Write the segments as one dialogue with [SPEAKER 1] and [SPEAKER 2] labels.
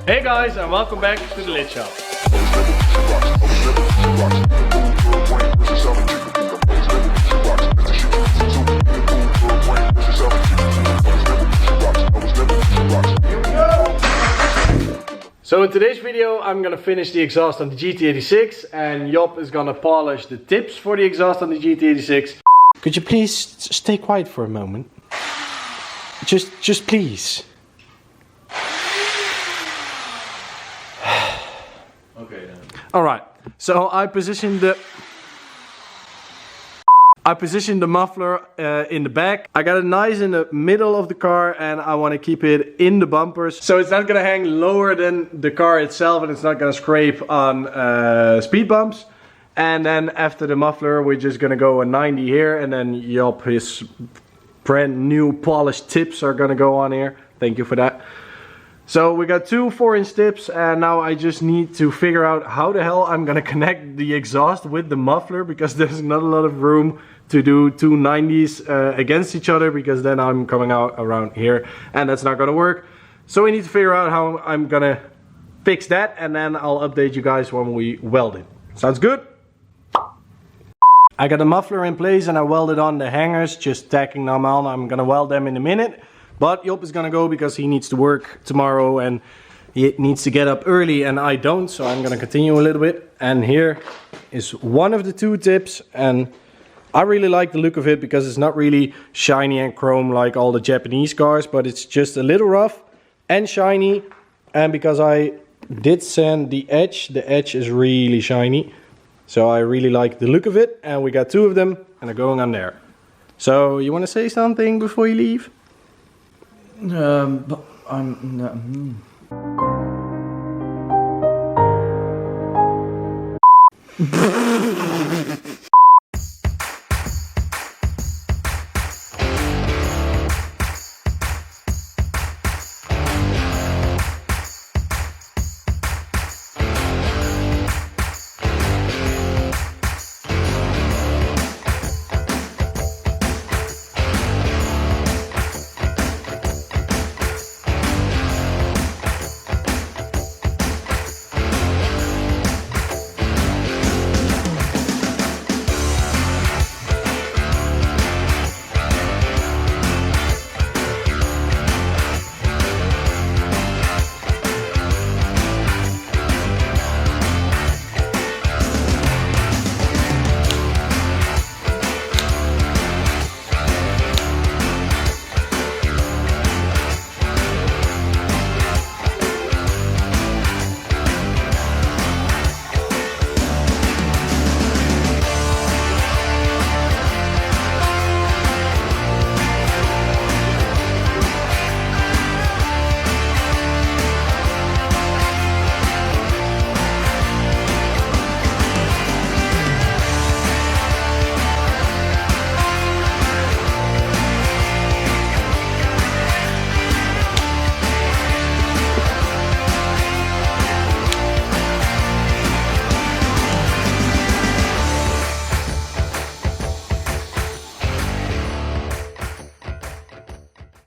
[SPEAKER 1] Hey guys, and welcome back to the lid shop. So in today's video I'm gonna finish the exhaust on the GT86 and Job is gonna polish the tips for the exhaust on the GT86. Could you please stay quiet for a moment? Just please. Okay then. Alright, so I positioned the muffler in the back. I got it nice in the middle of the car and I want to keep it in the bumpers. So it's not going to hang lower than the car itself and it's not going to scrape on speed bumps. And then after the muffler we're just going to go a 90 here and then Job, his brand new polished tips are going to go on here. Thank you for that. So we got two 4-inch tips and now I just need to figure out how the hell I'm going to connect the exhaust with the muffler because there's not a lot of room to do two 90s against each other because then I'm coming out around here and that's not gonna work. So we need to figure out how I'm gonna fix that and then I'll update you guys when we weld it. Sounds good? I got the muffler in place and I welded on the hangers, just tacking them on. I'm gonna weld them in a minute, but Job is gonna go because he needs to work tomorrow and he needs to get up early and I don't, so I'm gonna continue a little bit. And here is one of the two tips and I really like the look of it because it's not really shiny and chrome like all the Japanese cars, but it's just a little rough and shiny. And because I did sand the edge is really shiny. So I really like the look of it and we got two of them and they're going on there. So you want to say something before you leave?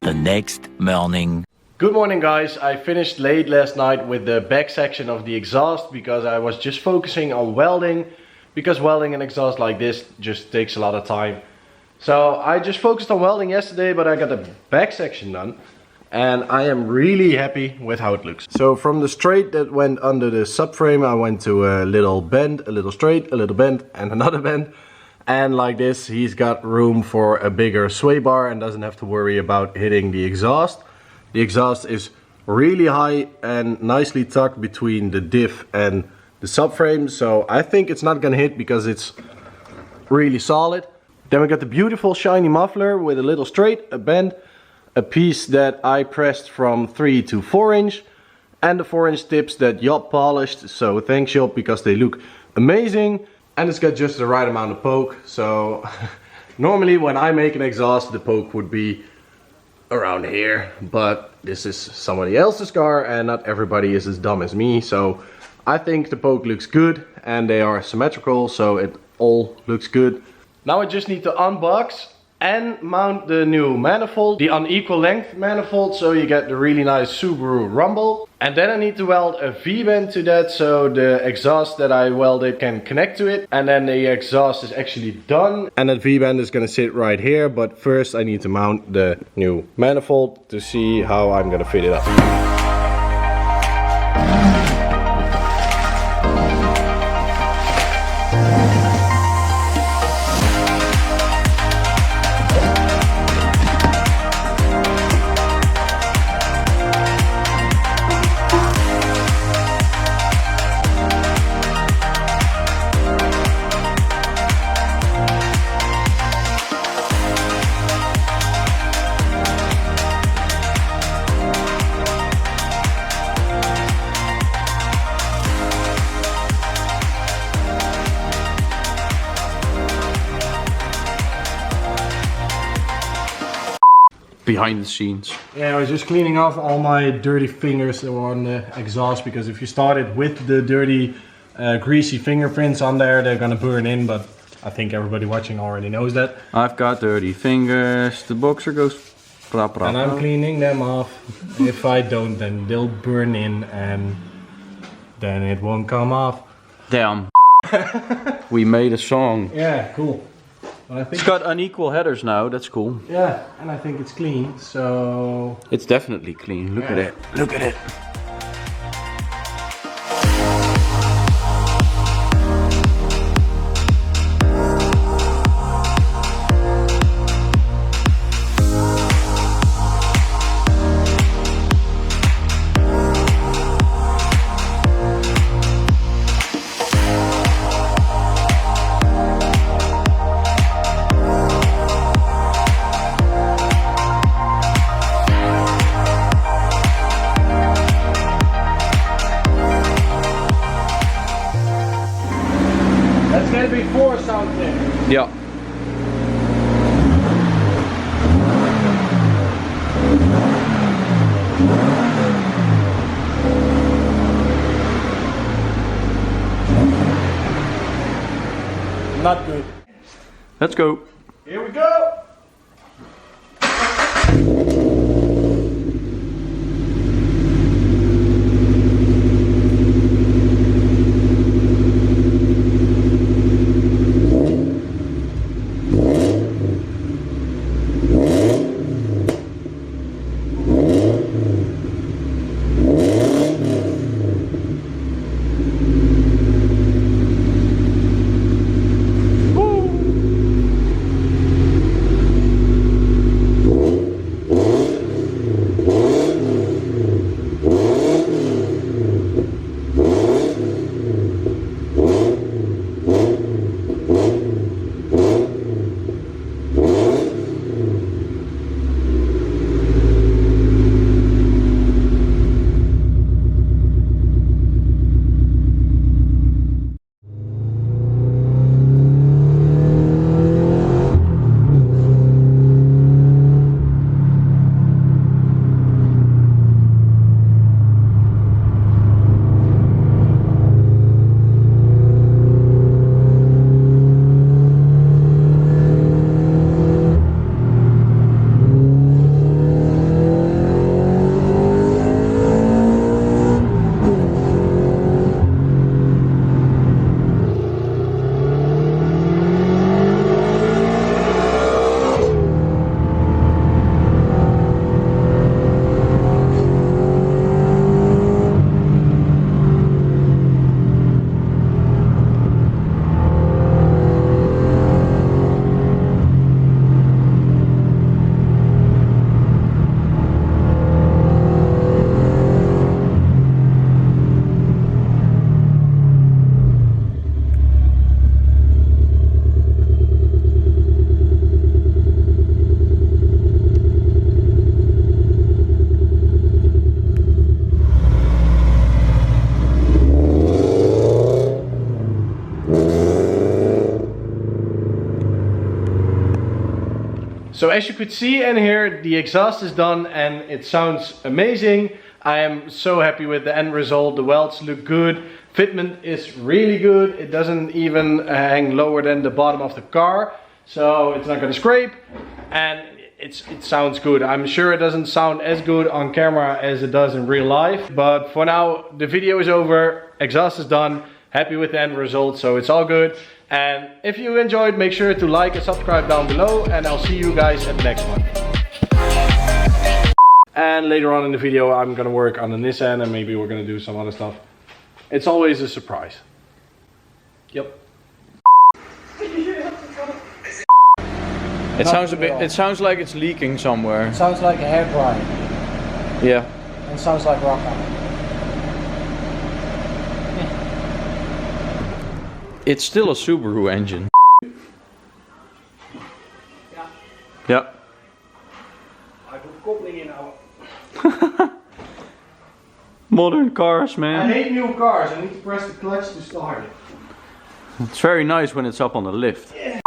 [SPEAKER 2] The next morning.
[SPEAKER 1] Good morning guys, I finished late last night with the back section of the exhaust because I was just focusing on welding because welding an exhaust like this just takes a lot of time. So I just focused on welding yesterday, but I got the back section done and I am really happy with how it looks. So from the straight that went under the subframe I went to a little bend, a little straight, a little bend and another bend. And like this, he's got room for a bigger sway bar and doesn't have to worry about hitting the exhaust. The exhaust is really high and nicely tucked between the diff and the subframe. So I think it's not gonna hit because it's really solid. Then we got the beautiful shiny muffler with a little straight, a bend, a piece that I pressed from 3 to 4 inch. And the 4-inch tips that Job polished. So thanks Job because they look amazing. And it's got just the right amount of poke, so normally when I make an exhaust the poke would be around here, but this is somebody else's car and not everybody is as dumb as me, so I think the poke looks good and they are symmetrical, so it all looks good. Now I just need to unbox and mount the new manifold, the unequal length manifold, so you get the really nice Subaru rumble. And then I need to weld a V-bend to that, so the exhaust that I welded can connect to it. And then the exhaust is actually done. And that V-bend is gonna sit right here, but first I need to mount the new manifold to see how I'm gonna fit it up.
[SPEAKER 3] Behind the scenes.
[SPEAKER 1] Yeah, I was just cleaning off all my dirty fingers that were on the exhaust, because if you start it with the dirty greasy fingerprints on there, they're gonna burn in, but I think everybody watching already knows that.
[SPEAKER 3] I've got dirty fingers, the boxer goes prap prap.
[SPEAKER 1] And I'm cleaning them off. If I don't, then they'll burn in and then it won't come off.
[SPEAKER 3] Damn. We made a song.
[SPEAKER 1] Yeah, cool. I think
[SPEAKER 3] It's got unequal headers now, that's cool.
[SPEAKER 1] yeah, and I think it's clean, so...
[SPEAKER 3] It's definitely clean, look at it, look at it.
[SPEAKER 1] Before something.
[SPEAKER 3] Yeah.
[SPEAKER 1] Not good.
[SPEAKER 3] Let's go.
[SPEAKER 1] Here we go. So as you could see and hear, the exhaust is done and it sounds amazing. I am so happy with the end result. The welds look good. Fitment is really good. It doesn't even hang lower than the bottom of the car. So it's not gonna scrape. and it sounds good. I'm sure it doesn't sound as good on camera as it does in real life, but for now the video is over, exhaust is done, happy with the end result, so it's all good. And if you enjoyed, make sure to like and subscribe down below, and I'll see you guys at the next one. And later on in the video I'm gonna work on the Nissan, and maybe we're gonna do some other stuff. It's always a surprise. Yep.
[SPEAKER 3] It sounds a bit. It sounds like it's leaking somewhere.
[SPEAKER 4] It sounds like a hairdryer.
[SPEAKER 3] Yeah.
[SPEAKER 4] And it sounds like rock hammer.
[SPEAKER 3] It's still a Subaru engine. Yeah. Modern cars,
[SPEAKER 1] I
[SPEAKER 3] man.
[SPEAKER 1] hate new cars. I need to press the clutch to start it.
[SPEAKER 3] It's very nice when it's up on the lift.
[SPEAKER 1] Yeah.